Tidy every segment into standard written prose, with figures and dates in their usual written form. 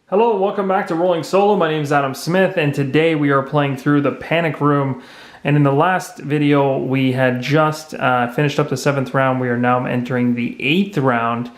Hello, welcome back to Rolling Solo. My name is Adam Smith, and today we are playing through the Panic Room. And in the last video, we had just finished up the 7th round. We are now entering the 8th round,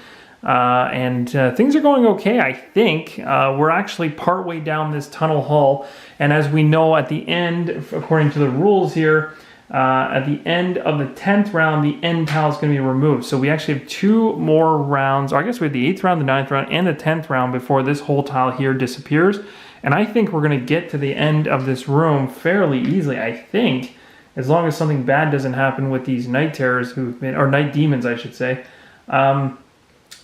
and things are going okay, I think. We're actually partway down this tunnel hall, and as we know at the end, according to the rules here, at the end of the 10th round, the end tile is going to be removed. So we actually have 2 more rounds, or I guess we have the 8th round, the 9th round, and the 10th round before this whole tile here disappears. And I think we're going to get to the end of this room fairly easily, I think, as long as something bad doesn't happen with these night terrors, or night demons, I should say. The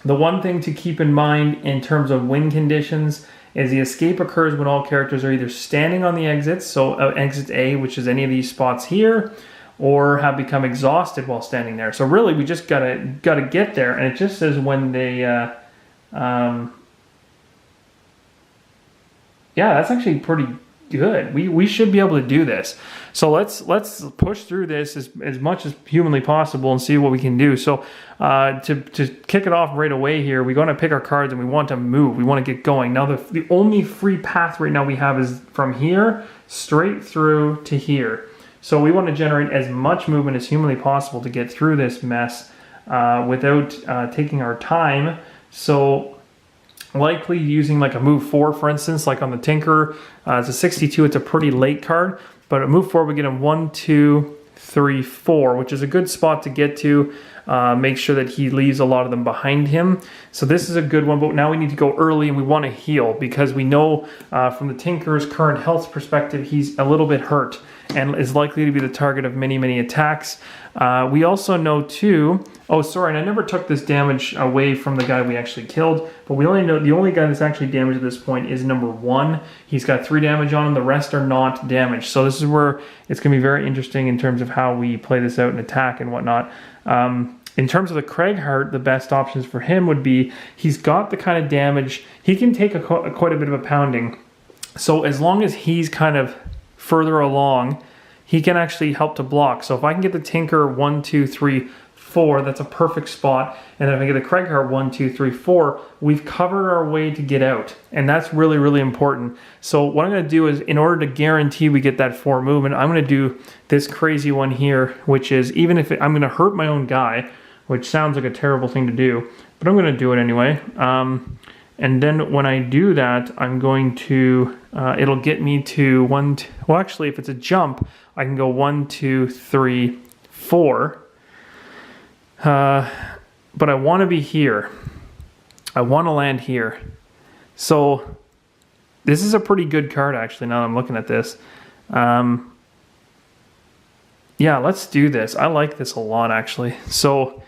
one thing to keep in mind in terms of win conditions is the escape occurs when all characters are either standing on the exits, so exit A, which is any of these spots here, or have become exhausted while standing there. So really, we just gotta get there, and it just says when they, yeah, that's actually pretty good. We should be able to do this. So let's push through this as much as humanly possible and see what we can do. So to kick it off right away here, we're going to pick our cards and we want to move. We want to get going. Now the only free path right now we have is from here straight through to here. So we want to generate as much movement as humanly possible to get through this mess without taking our time. So likely using like a move 4, for instance, like on the Tinker. It's a 62, it's a pretty late card, but at move 4 we get a 1, 2, 3, 4, which is a good spot to get to. Make sure that he leaves a lot of them behind him. So this is a good one, but now we need to go early and we want to heal because we know from the Tinker's current health perspective, he's a little bit hurt and is likely to be the target of many attacks. We also know too, oh sorry, and I never took this damage away from the guy we actually killed, but we only know the only guy that's actually damaged at this point is number 1. He's got 3 damage on him, the rest are not damaged. So this is where it's going to be very interesting in terms of how we play this out and attack and whatnot. In terms of the Craighheart, the best options for him would be, he's got the kind of damage, he can take quite a bit of a pounding. So as long as he's kind of further along, he can actually help to block. So if I can get the Tinker 1, 2, 3, 4, that's a perfect spot. And then if I get the Craighheart 1, 2, 3, 4, we've covered our way to get out. And that's really important. So what I'm going to do is, in order to guarantee we get that 4 movement, I'm going to do this crazy one here, which is, even if I'm going to hurt my own guy, which sounds like a terrible thing to do, but I'm going to do it anyway. And then when I do that, I'm going to, it'll get me to well actually if it's a jump, I can go 1, 2, 3, 4. But I want to be here. I want to land here. So this is a pretty good card actually now that I'm looking at this. Yeah, let's do this. I like this a lot actually. So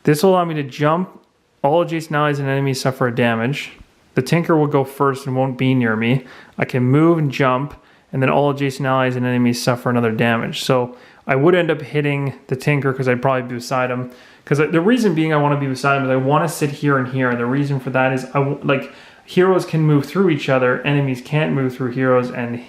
this will allow me to jump. All adjacent allies and enemies suffer damage. The Tinker will go first and won't be near me. I can move and jump, and then all adjacent allies and enemies suffer another damage. So I would end up hitting the Tinker because I'd probably be beside him. Because the reason being I want to be beside him is I want to sit here and here. And the reason for that is like heroes can move through each other, enemies can't move through heroes, and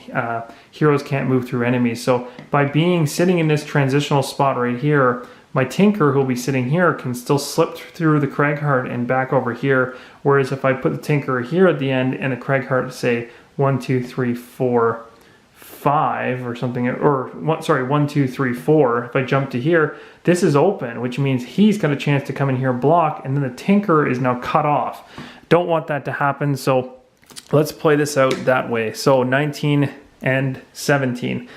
heroes can't move through enemies. So by sitting in this transitional spot right here, my Tinker, who'll be sitting here, can still slip through the Craighheart and back over here. Whereas if I put the Tinker here at the end and the Craighheart, say 1, 2, 3, 4, 5 or something, or 1, 2, 3, 4. If I jump to here, this is open, which means he's got a chance to come in here and block, and then the Tinker is now cut off. Don't want that to happen, so let's play this out that way. So 19 and 17.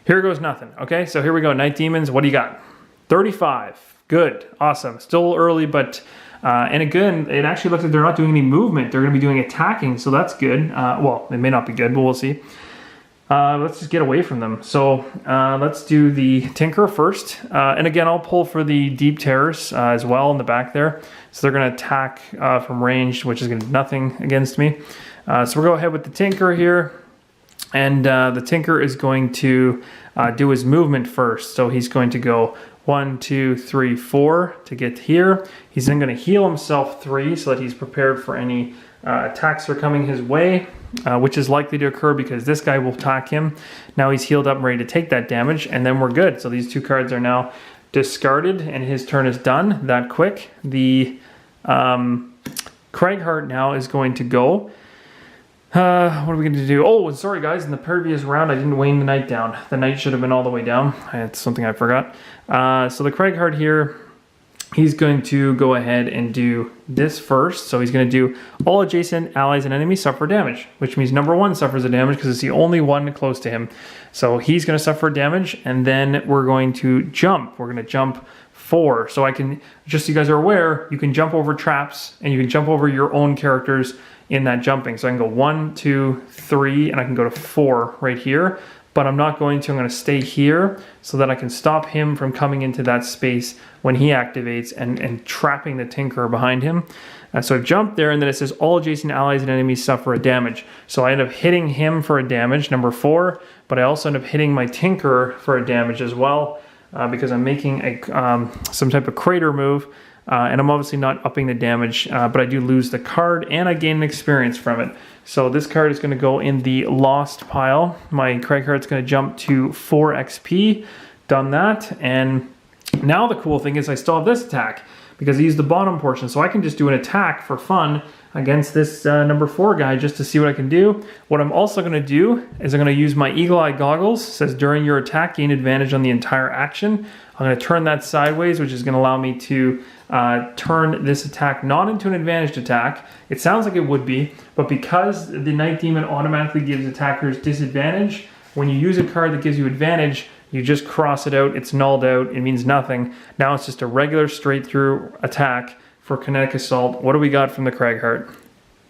Here goes nothing. Okay, so here we go. Night Demons, what do you got? 35. Good. Awesome. Still early, but and again, it actually looks like they're not doing any movement. They're going to be doing attacking, so that's good. Well, it may not be good, but we'll see. Let's just get away from them. So let's do the Tinker first. And again, I'll pull for the Deep Terrors as well in the back there. So they're going to attack from range, which is going to do nothing against me. So we'll go ahead with the Tinker here. And the Tinker is going to do his movement first. So he's going to go 1, 2, 3, 4 to get here. He's then going to heal himself 3 so that he's prepared for any attacks that are coming his way, which is likely to occur because this guy will attack him. Now he's healed up and ready to take that damage, and then we're good. So these 2 cards are now discarded, and his turn is done that quick. The Craighheart now is going to go. What are we going to do? Oh, and sorry guys, in the previous round I didn't weighing the knight down. The knight should have been all the way down. It's something I forgot. So the Craighheart here, he's going to go ahead and do this first. So he's going to do all adjacent allies and enemies suffer damage, which means number 1 suffers a damage because it's the only one close to him. So he's going to suffer damage, and then we're going to jump. We're going to jump 4. So I can, just so you guys are aware, you can jump over traps and you can jump over your own characters in that jumping. So I can go 1, 2, 3, and I can go to 4 right here. But I'm not going to. I'm going to stay here so that I can stop him from coming into that space when he activates and trapping the Tinkerer behind him. So I've jumped there, and then it says all adjacent allies and enemies suffer a damage. So I end up hitting him for a damage, number 4, but I also end up hitting my Tinkerer for a damage as well because I'm making a some type of crater move. And I'm obviously not upping the damage, but I do lose the card and I gain an experience from it. So this card is going to go in the lost pile. My Craigheart's going to jump to 4 XP. Done that. And now the cool thing is I still have this attack because I used the bottom portion. So I can just do an attack for fun against this number 4 guy just to see what I can do. What I'm also going to do is I'm going to use my Eagle Eye Goggles. It says during your attack, gain advantage on the entire action. I'm going to turn that sideways, which is going to allow me to turn this attack not into an advantaged attack. It sounds like it would be, but because the Night Demon automatically gives attackers disadvantage, when you use a card that gives you advantage, you just cross it out, it's nulled out, it means nothing. Now it's just a regular straight through attack for Kinetic Assault. What do we got from the Craigheart?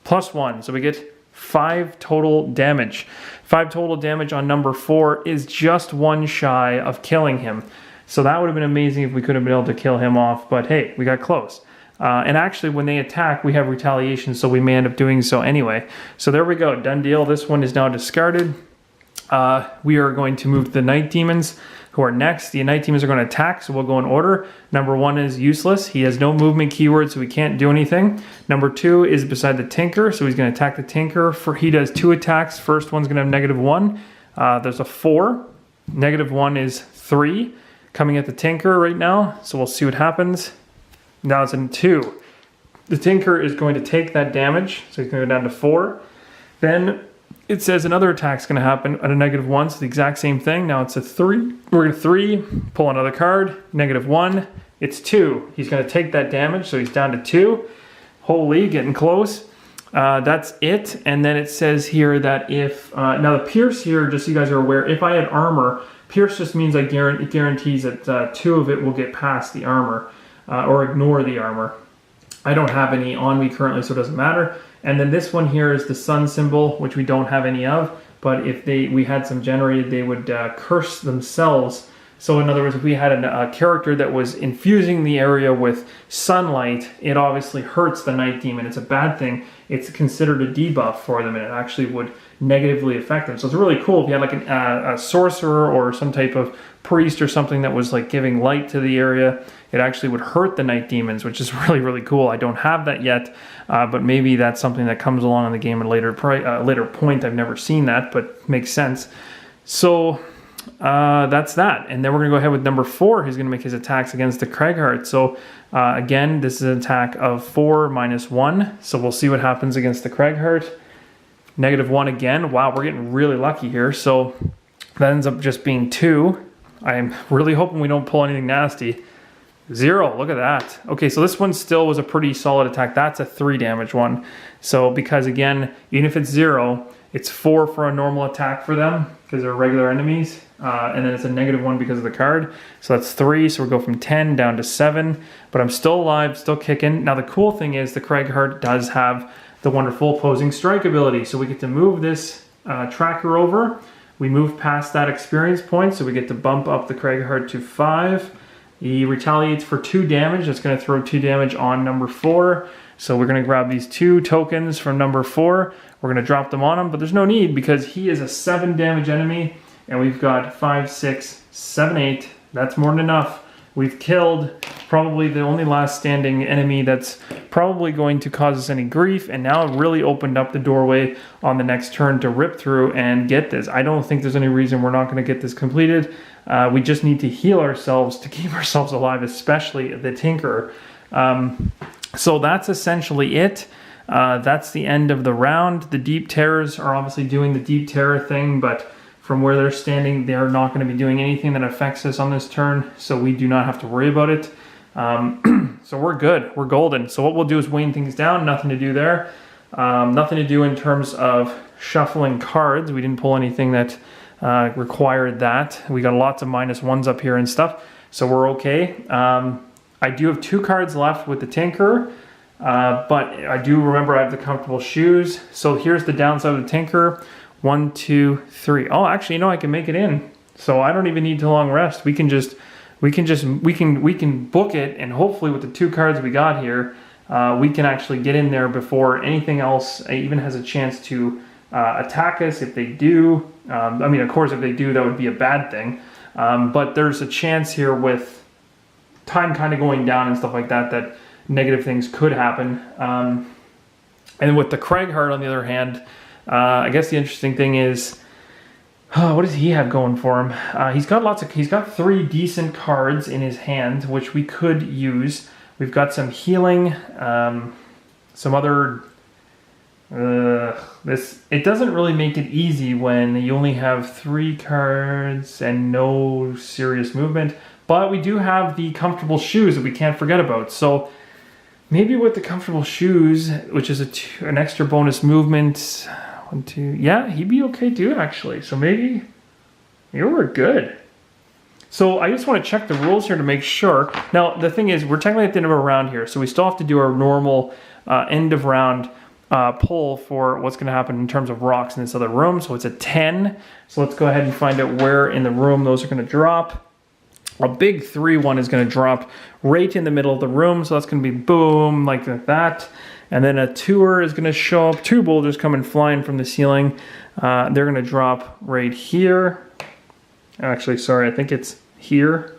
+1, so we get 5 total damage. 5 total damage on number 4 is just 1 shy of killing him. So that would have been amazing if we could have been able to kill him off, but hey, we got close. And actually, when they attack, we have retaliation, so we may end up doing so anyway. So there we go, done deal. This one is now discarded. We are going to move to the Night Demons, who are next. The Night Demons are going to attack, so we'll go in order. Number 1 is useless. He has no movement keyword, so he can't do anything. Number 2 is beside the Tinker, so he's going to attack the Tinker. He does 2 attacks. First one's going to have -1. There's a 4. -1 is 3. Coming at the Tinker right now, so we'll see what happens. Now it's in 2. The Tinker is going to take that damage, so he's going to go down to 4. Then it says another attack's going to happen at a -1, so the exact same thing. Now it's a 3. We're going to 3, pull another card, -1. It's 2. He's going to take that damage, so he's down to 2. Holy, getting close. That's it. And then it says here that if, now the Pierce here, just so you guys are aware, if I had armor, Pierce just means it guarantees that 2 of it will get past the armor or ignore the armor. I don't have any on me currently, so it doesn't matter. And then this one here is the sun symbol, which we don't have any of. But if we had some generated, they would curse themselves. So in other words, if we had a character that was infusing the area with sunlight, it obviously hurts the Night Demon. It's a bad thing. It's considered a debuff for them, and it actually would negatively affect them. So it's really cool if you had like a sorcerer or some type of priest or something that was like giving light to the area. It actually would hurt the Night Demons, which is really, really cool. I don't have that yet, but maybe that's something that comes along in the game at a later point. I've never seen that, but makes sense. So that's that. And then we're going to go ahead with number 4. He's going to make his attacks against the Craigheart. So again, this is an attack of 4 -1. So we'll see what happens against the Craigheart. -1 again. Wow, we're getting really lucky here. So that ends up just being 2. I'm really hoping we don't pull anything nasty. 0, look at that. Okay, so this one still was a pretty solid attack. That's a 3 damage one. So because again, even if it's 0, it's 4 for a normal attack for them because they're regular enemies. And then it's a -1 because of the card. So that's 3, so we'll go from 10 down to 7. But I'm still alive, still kicking. Now the cool thing is the Craigheart does have the wonderful opposing strike ability. So we get to move this tracker over. We move past that experience point, so we get to bump up the Craigheart to 5. He retaliates for 2 damage. That's going to throw 2 damage on number 4. So we're going to grab these 2 tokens from number 4. We're going to drop them on him, but there's no need because he is a 7 damage enemy. And we've got 5, 6, 7, 8. That's more than enough. We've killed probably the only last standing enemy that's probably going to cause us any grief. And now it really opened up the doorway on the next turn to rip through and get this. I don't think there's any reason we're not going to get this completed. We just need to heal ourselves to keep ourselves alive, especially the Tinker. So that's essentially it. That's the end of the round. The Deep Terrors are obviously doing the Deep Terror thing, but from where they're standing, they're not going to be doing anything that affects us on this turn, so we do not have to worry about it. So we're good. We're golden. So what we'll do is wane things down. Nothing to do there. Nothing to do in terms of shuffling cards. We didn't pull anything that required that. We got lots of -1s up here and stuff, so we're okay. I do have 2 cards left with the Tinker, but I do remember I have the Comfortable Shoes. So here's the downside of the Tinker. 1, 2, 3. Oh, actually, you know, I can make it in, so I don't even need to long rest. We can book it, and hopefully with the 2 cards we got here, we can actually get in there before anything else even has a chance to attack us. If they do, I mean, of course, if they do, that would be a bad thing. But there's a chance here with time kind of going down and stuff like that, that negative things could happen. And with the Craighheart, on the other hand, I guess the interesting thing is, what does he have going for him? He's got 3 decent cards in his hand, which we could use. We've got some healing, some other. It doesn't really make it easy when you only have 3 cards and no serious movement. But we do have the Comfortable Shoes that we can't forget about. So maybe with the Comfortable Shoes, which is an extra bonus movement. 1, 2. Yeah, he'd be okay too, actually. So maybe we're good. So I just want to check the rules here to make sure. Now, the thing is, we're technically at the end of a round here, so we still have to do our normal end of round pull for what's going to happen in terms of rocks in this other room. So it's a 10. So let's go ahead and find out where in the room those are going to drop. A big 3-1 is going to drop right in the middle of the room. So that's going to be boom, like that. And then a 2er is going to show up. 2 boulders coming flying from the ceiling. They're going to drop right here. Actually, sorry, I think it's here.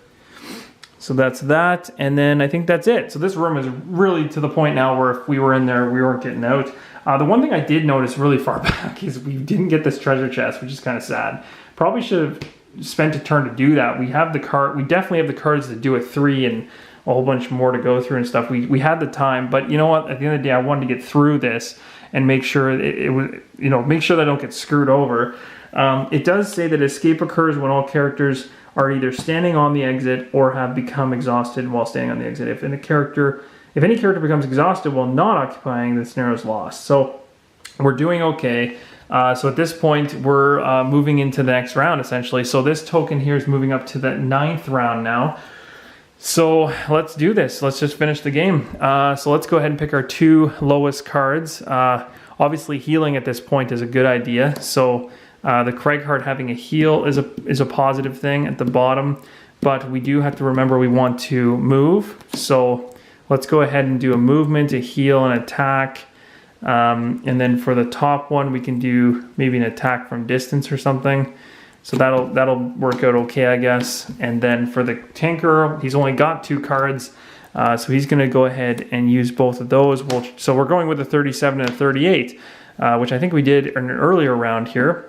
So that's that. And then I think that's it. So this room is really to the point now where if we were in there, we weren't getting out. The one thing I did notice really far back is we didn't get this treasure chest, which is kind of sad. Probably should have spent a turn to do that. We have the card. We definitely have the cards to do a 3 and a whole bunch more to go through and stuff. We had the time, but you know what? At the end of the day, I wanted to get through this and make sure it was, you know, make sure that I don't get screwed over. It does say that escape occurs when all characters are either standing on the exit or have become exhausted while standing on the exit. If any character becomes exhausted while not occupying, the snare is lost. So we're doing okay. So at this point, we're moving into the next round, essentially. So this token here is moving up to the 9th round now. So let's do this. Let's just finish the game. So let's go ahead and pick our 2 lowest cards. Obviously, healing at this point is a good idea. So the Craighheart having a heal is a positive thing at the bottom. But we do have to remember we want to move. So let's go ahead and do a movement, a heal, and attack. And then for the top one, we can do maybe an attack from distance or something. So that'll work out okay, I guess. And then for the Tinker, he's only got 2 cards. So he's going to go ahead and use both of those. So we're going with a 37 and a 38, which I think we did in an earlier round here.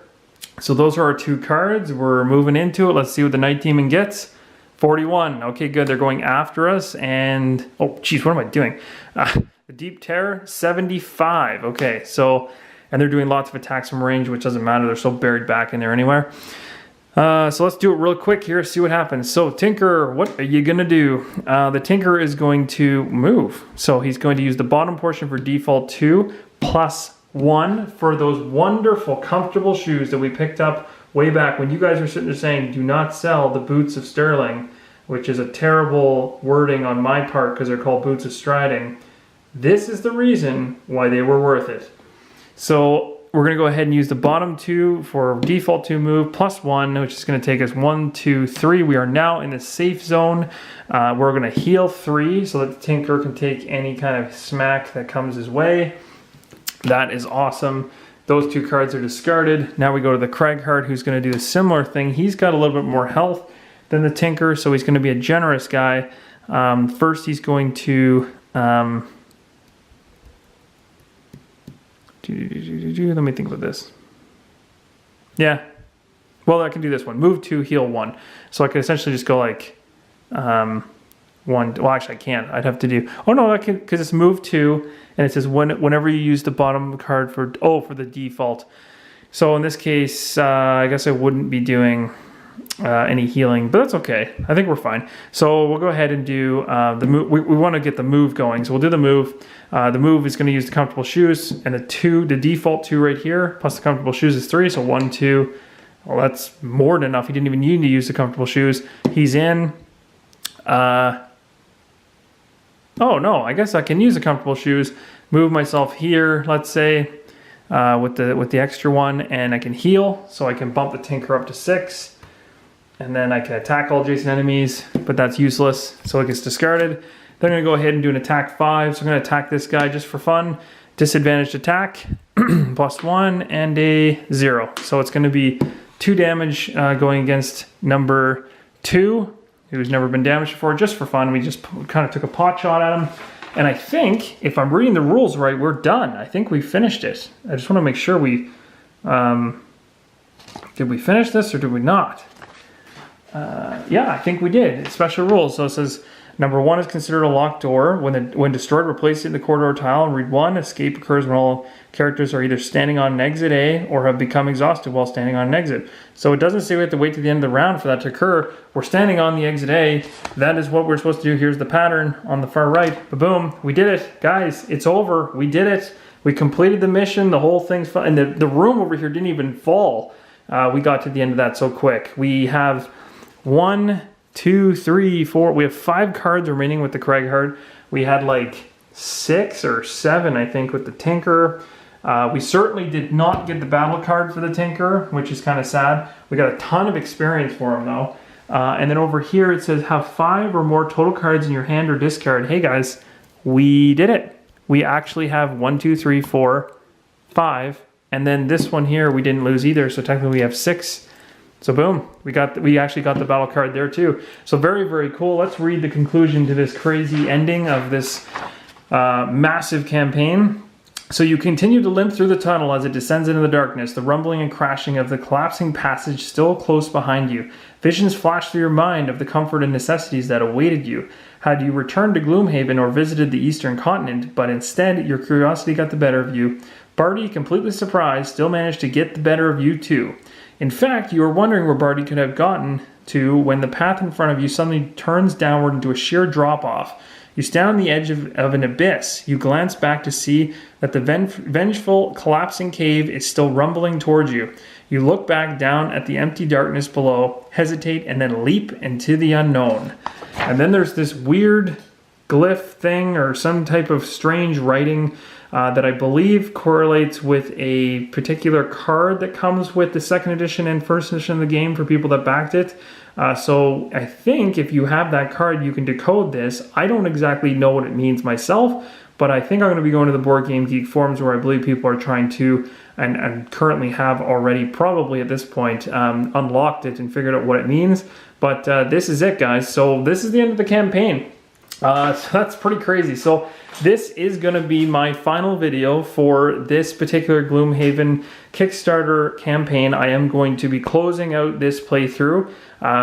So those are our 2 cards. We're moving into it. Let's see what the Night Demon gets. 41. Okay, good. They're going after us. And, oh, geez, what am I doing? The Deep Terror, 75. Okay, so, and they're doing lots of attacks from range, which doesn't matter. They're so buried back in there anywhere. So let's do it real quick here, see what happens. So Tinker, what are you going to do? The Tinker is going to move. So he's going to use the bottom portion for default 2, +1 for those wonderful, comfortable shoes that we picked up way back when you guys were sitting there saying, do not sell the boots of Sterling, which is a terrible wording on my part because they're called boots of striding. This is the reason why they were worth it. So we're going to go ahead and use the bottom 2 for default 2 move, +1, which is going to take us 1, 2, 3. We are now in the safe zone. We're going to heal 3 so that the Tinker can take any kind of smack that comes his way. That is awesome. Those 2 cards are discarded. Now we go to the Craighheart, who's going to do a similar thing. He's got a little bit more health than the Tinker, so he's going to be a generous guy. First, he's going to... let me think about this. Yeah. Well, I can do this one. Move 2, heal 1. So I can essentially just go like 1, 1. Well, actually, I can't. I'd have to do. Oh no, I can, because it's move 2, and it says whenever you use the bottom card for the default. So in this case, I guess I wouldn't be doing any healing, but that's okay. I think we're fine. So we'll go ahead and do the move. We want to get the move going, so we'll do the move. The move is going to use the comfortable shoes, and the default 2 right here, plus the comfortable shoes is 3, so 1, 2. Well, that's more than enough. He didn't even need to use the comfortable shoes. He's in. Oh no, I guess I can use the comfortable shoes. Move myself here, let's say, with the extra one, and I can heal, so I can bump the Tinker up to 6. And then I can attack all adjacent enemies, but that's useless, so it gets discarded. Then I'm going to go ahead and do an attack 5, so I'm going to attack this guy just for fun. Disadvantaged attack, +1, and a 0. So it's going to be 2 damage going against number 2, who's never been damaged before, just for fun. We just kind of took a pot shot at him. And I think, if I'm reading the rules right, we're done. I think we finished it. I just want to make sure we... did we finish this or did we not? Yeah, I think we did. Special rules. So it says, number 1 is considered a locked door. When destroyed, replace it in the corridor tile and read 1. Escape occurs when all characters are either standing on an exit A or have become exhausted while standing on an exit. So it doesn't say we have to wait to the end of the round for that to occur. We're standing on the exit A. That is what we're supposed to do. Here's the pattern on the far right. Boom. We did it. Guys, it's over. We did it. We completed the mission. The whole thing's fun. And the room over here didn't even fall. We got to the end of that so quick. We have 1, 2, 3, 4. We have 5 cards remaining with the Craighard. We had like 6 or 7, I think, with the Tinker. We certainly did not get the battle card for the Tinker, which is kind of sad. We got a ton of experience for him, though. And then over here it says, have 5 or more total cards in your hand or discard. Hey, guys, we did it. We actually have 1, 2, 3, 4, 5. And then this one here, we didn't lose either. So technically we have 6. So boom, we actually got the battle card there too. So very, very cool. Let's read the conclusion to this crazy ending of this massive campaign. So you continue to limp through the tunnel as it descends into the darkness, the rumbling and crashing of the collapsing passage still close behind you. Visions flash through your mind of the comfort and necessities that awaited you. Had you returned to Gloomhaven or visited the Eastern Continent, but instead your curiosity got the better of you, Barty, completely surprised, still managed to get the better of you too. In fact, you were wondering where Barty could have gotten to when the path in front of you suddenly turns downward into a sheer drop-off. You stand on the edge of an abyss. You glance back to see that the vengeful, collapsing cave is still rumbling towards you. You look back down at the empty darkness below, hesitate, and then leap into the unknown. And then there's this weird glyph thing or some type of strange writing that I believe correlates with a particular card that comes with the 2nd edition and 1st edition of the game for people that backed it. So I think if you have that card, you can decode this. I don't exactly know what it means myself, but I think I'm going to be going to the Board Game Geek forums where I believe people are trying to, and currently have already, probably at this point, unlocked it and figured out what it means. But this is it, guys. So this is the end of the campaign. So that's pretty crazy. So this is going to be my final video for this particular Gloomhaven Kickstarter campaign. I am going to be closing out this playthrough.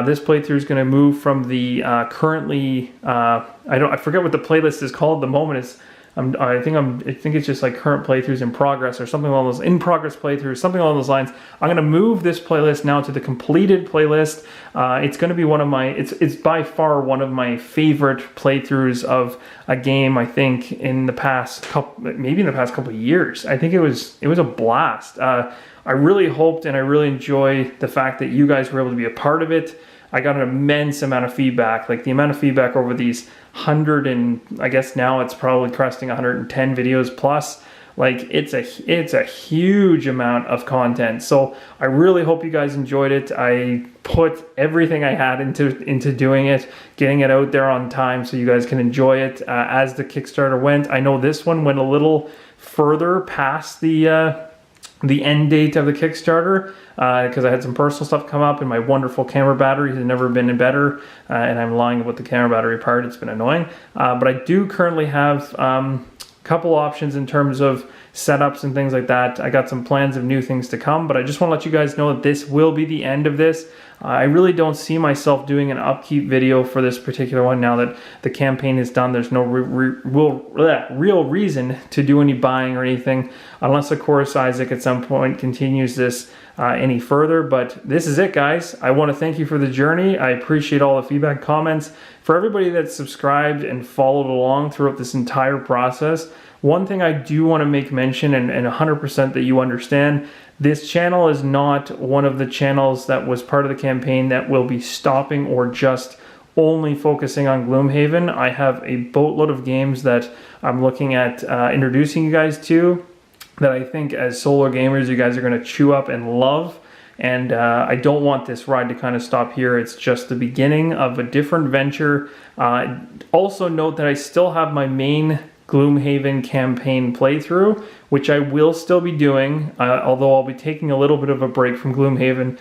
This playthrough is going to move from the currently I forget what the playlist is called at the moment. It's I think it's just like current playthroughs in progress or something along those, in progress playthroughs, something along those lines. I'm going to move this playlist now to the completed playlist. It's going to be one of my, it's by far one of my favorite playthroughs of a game, I think, in the past couple, maybe in the past couple of years. I think it was a blast. I really hoped and I really enjoy the fact that you guys were able to be a part of it. I got an immense amount of feedback, like the amount of feedback over these 100 and I guess now it's probably cresting 110 videos plus. Like it's a huge amount of content. So I really hope you guys enjoyed it. I put everything I had into doing it, getting it out there on time so you guys can enjoy it as the Kickstarter went. I know this one went a little further past the end date of the Kickstarter because I had some personal stuff come up and my wonderful camera battery has never been better, and I'm lying about the camera battery part. It's been annoying, but I do currently have a couple options in terms of setups and things like that. I got some plans of new things to come, but I just want to let you guys know that this will be the end of this. I really don't see myself doing an upkeep video for this particular one now that the campaign is done. There's no real reason to do any buying or anything, unless of course Isaac at some point continues this any further. But this is it, guys. I want to thank you for the journey. I appreciate all the feedback, comments. For everybody that's subscribed and followed along throughout this entire process, one thing I do want to make mention, and 100% that you understand, this channel is not one of the channels that was part of the campaign that will be stopping or just only focusing on Gloomhaven. I have a boatload of games that I'm looking at introducing you guys to that I think as solo gamers you guys are going to chew up and love. And I don't want this ride to kind of stop here. It's just the beginning of a different venture. Also note that I still have my main Gloomhaven campaign playthrough, which I will still be doing, although I'll be taking a little bit of a break from Gloomhaven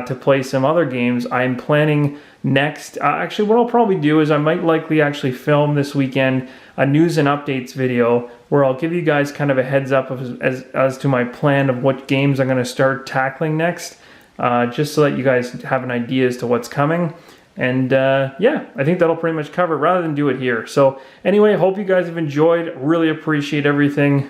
to play some other games. I'm planning next, actually what I'll probably do is I might likely actually film this weekend a news and updates video where I'll give you guys kind of a heads up as to my plan of what games I'm going to start tackling next, just so that you guys have an idea as to what's coming. And yeah, I think that'll pretty much cover it rather than do it here. So anyway, hope you guys have enjoyed. Really appreciate everything.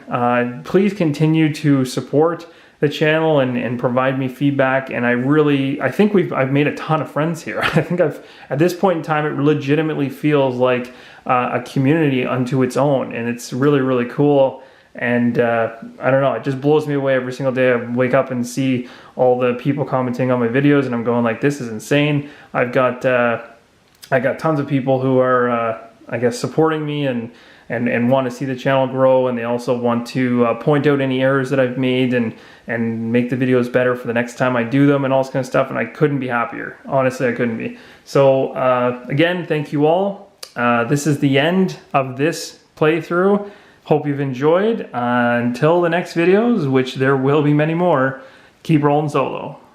Please continue to support the channel and provide me feedback. And I think I've made a ton of friends here. I think at this point in time, it legitimately feels like a community unto its own. And it's really, really cool. And I don't know, it just blows me away every single day. I wake up and see all the people commenting on my videos and I'm going like, this is insane. I got tons of people who are, I guess, supporting me and want to see the channel grow, and they also want to point out any errors that I've made and make the videos better for the next time I do them and all this kind of stuff, and I couldn't be happier. Honestly, I couldn't be. So again, thank you all. This is the end of this playthrough. Hope you've enjoyed. Until the next videos, which there will be many more, keep rolling solo.